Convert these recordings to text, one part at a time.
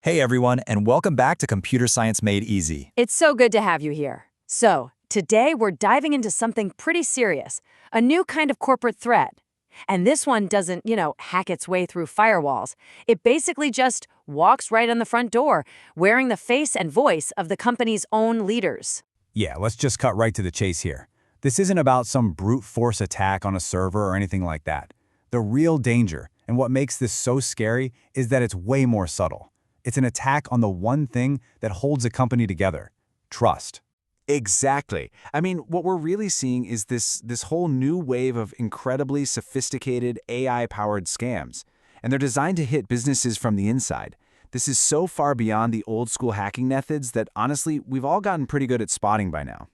Hey everyone, and welcome back to Computer Science Made Easy. It's so good to have you here. So, today we're diving into something pretty serious, a new kind of corporate threat. And this one doesn't, hack its way through firewalls. It basically just walks right on the front door, wearing the face and voice of the company's own leaders. Yeah, let's just cut right to the chase here. This isn't about some brute force attack on a server or anything like that. The real danger, and what makes this so scary, is that it's way more subtle. It's an attack on the one thing that holds a company together: trust. Exactly. I mean, what we're really seeing is this whole new wave of incredibly sophisticated AI-powered scams, and they're designed to hit businesses from the inside. This is so far beyond the old-school hacking methods that, honestly, we've all gotten pretty good at spotting by now.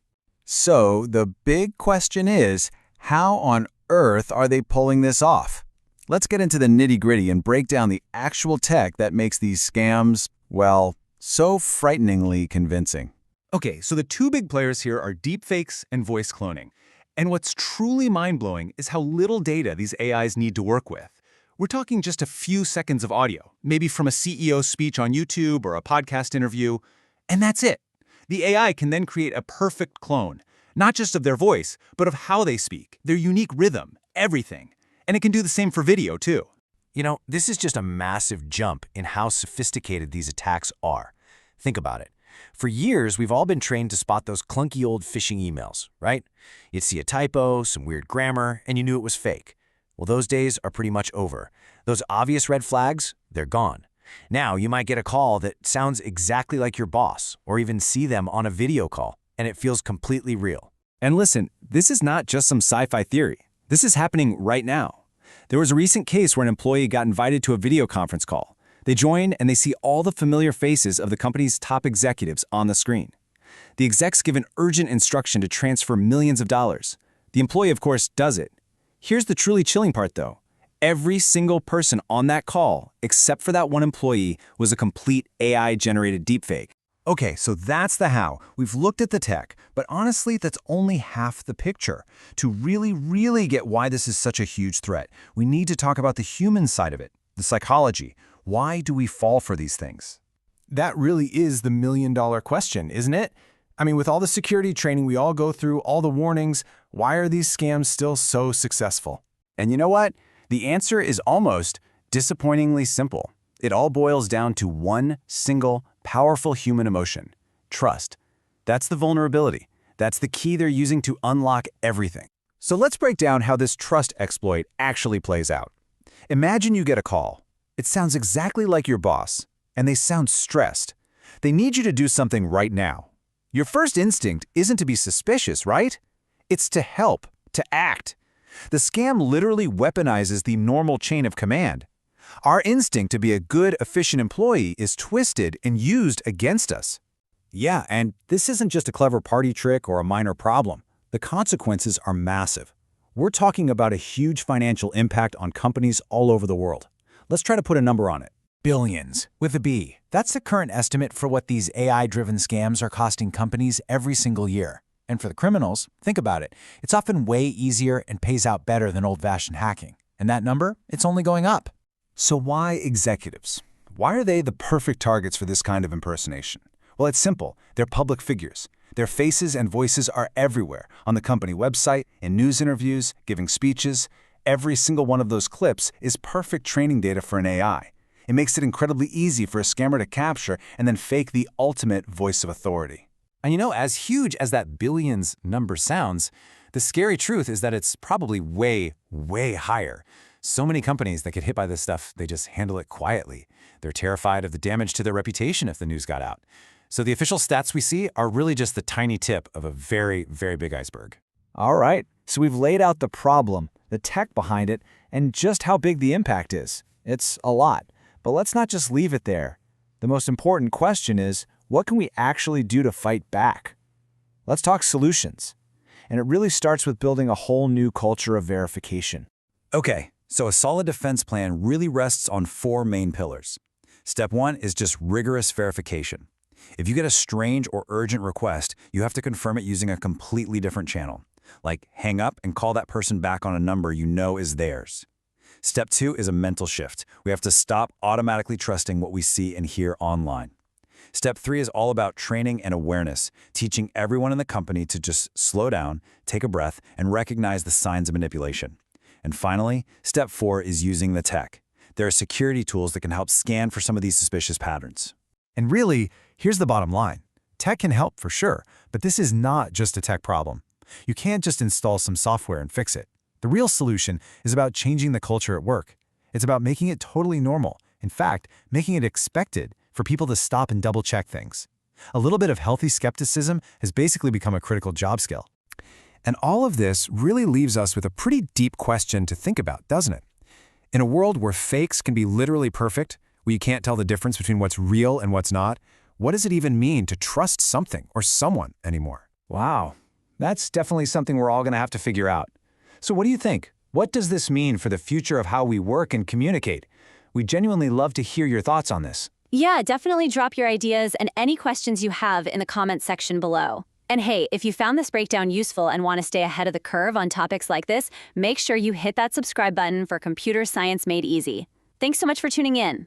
So, the big question is, how on earth are they pulling this off? Let's get into the nitty-gritty and break down the actual tech that makes these scams, well, so frighteningly convincing. Okay, so the two big players here are deepfakes and voice cloning. And what's truly mind-blowing is how little data these AIs need to work with. We're talking just a few seconds of audio, maybe from a CEO's speech on YouTube or a podcast interview, and that's it. The AI can then create a perfect clone, not just of their voice, but of how they speak, their unique rhythm, everything. And it can do the same for video, too. You know, this is just a massive jump in how sophisticated these attacks are. Think about it. For years, we've all been trained to spot those clunky old phishing emails, right? You'd see a typo, some weird grammar, and you knew it was fake. Well, those days are pretty much over. Those obvious red flags, they're gone. Now, you might get a call that sounds exactly like your boss, or even see them on a video call, and it feels completely real. And listen, this is not just some sci-fi theory. This is happening right now. There was a recent case where an employee got invited to a video conference call. They join and they see all the familiar faces of the company's top executives on the screen. The execs give an urgent instruction to transfer millions of dollars. The employee, of course, does it. Here's the truly chilling part, though. Every single person on that call, except for that one employee, was a complete AI-generated deepfake. Okay, so that's the how. We've looked at the tech, but honestly, that's only half the picture. To really get why this is such a huge threat, we need to talk about the human side of it, the psychology. Why do we fall for these things? That really is the million-dollar question, isn't it? I mean, with all the security training we all go through, all the warnings, why are these scams still so successful? And you know what? The answer is almost disappointingly simple. It all boils down to one single, powerful human emotion: trust. That's the vulnerability. That's the key they're using to unlock everything. So let's break down how this trust exploit actually plays out. Imagine you get a call. It sounds exactly like your boss, and they sound stressed. They need you to do something right now. Your first instinct isn't to be suspicious, right? It's to help, to act. The scam literally weaponizes the normal chain of command. Our instinct to be a good, efficient employee is twisted and used against us. Yeah, and this isn't just a clever party trick or a minor problem. The consequences are massive. We're talking about a huge financial impact on companies all over the world. Let's try to put a number on it. Billions, with a B. That's the current estimate for what these AI-driven scams are costing companies every single year. And for the criminals, think about it. It's often way easier and pays out better than old-fashioned hacking. And that number, it's only going up. So why executives? Why are they the perfect targets for this kind of impersonation? Well, it's simple. They're public figures. Their faces and voices are everywhere, on the company website, in news interviews, giving speeches. Every single one of those clips is perfect training data for an AI. It makes it incredibly easy for a scammer to capture and then fake the ultimate voice of authority. And you know, as huge as that billions number sounds, the scary truth is that it's probably way higher. So many companies that get hit by this stuff, they just handle it quietly. They're terrified of the damage to their reputation if the news got out. So the official stats we see are really just the tiny tip of a very big iceberg. All right, so we've laid out the problem, the tech behind it, and just how big the impact is. It's a lot. But let's not just leave it there. The most important question is, what can we actually do to fight back? Let's talk solutions. And it really starts with building a whole new culture of verification. Okay, so a solid defense plan really rests on four main pillars. Step one is just rigorous verification. If you get a strange or urgent request, you have to confirm it using a completely different channel. Like hang up and call that person back on a number you know is theirs. Step 2 is a mental shift. We have to stop automatically trusting what we see and hear online. Step 3 is all about training and awareness, teaching everyone in the company to just slow down, take a breath, and recognize the signs of manipulation. And finally, step 4 is using the tech. There are security tools that can help scan for some of these suspicious patterns. And really, here's the bottom line. Tech can help for sure, but this is not just a tech problem. You can't just install some software and fix it. The real solution is about changing the culture at work. It's about making it totally normal. In fact, making it expected for people to stop and double-check things. A little bit of healthy skepticism has basically become a critical job skill. And all of this really leaves us with a pretty deep question to think about, doesn't it? In a world where fakes can be literally perfect, where you can't tell the difference between what's real and what's not, what does it even mean to trust something or someone anymore? Wow, that's definitely something we're all going to have to figure out. So what do you think? What does this mean for the future of how we work and communicate? We'd genuinely love to hear your thoughts on this. Yeah, definitely drop your ideas and any questions you have in the comments section below. And hey, if you found this breakdown useful and want to stay ahead of the curve on topics like this, make sure you hit that subscribe button for Computer Science Made Easy. Thanks so much for tuning in.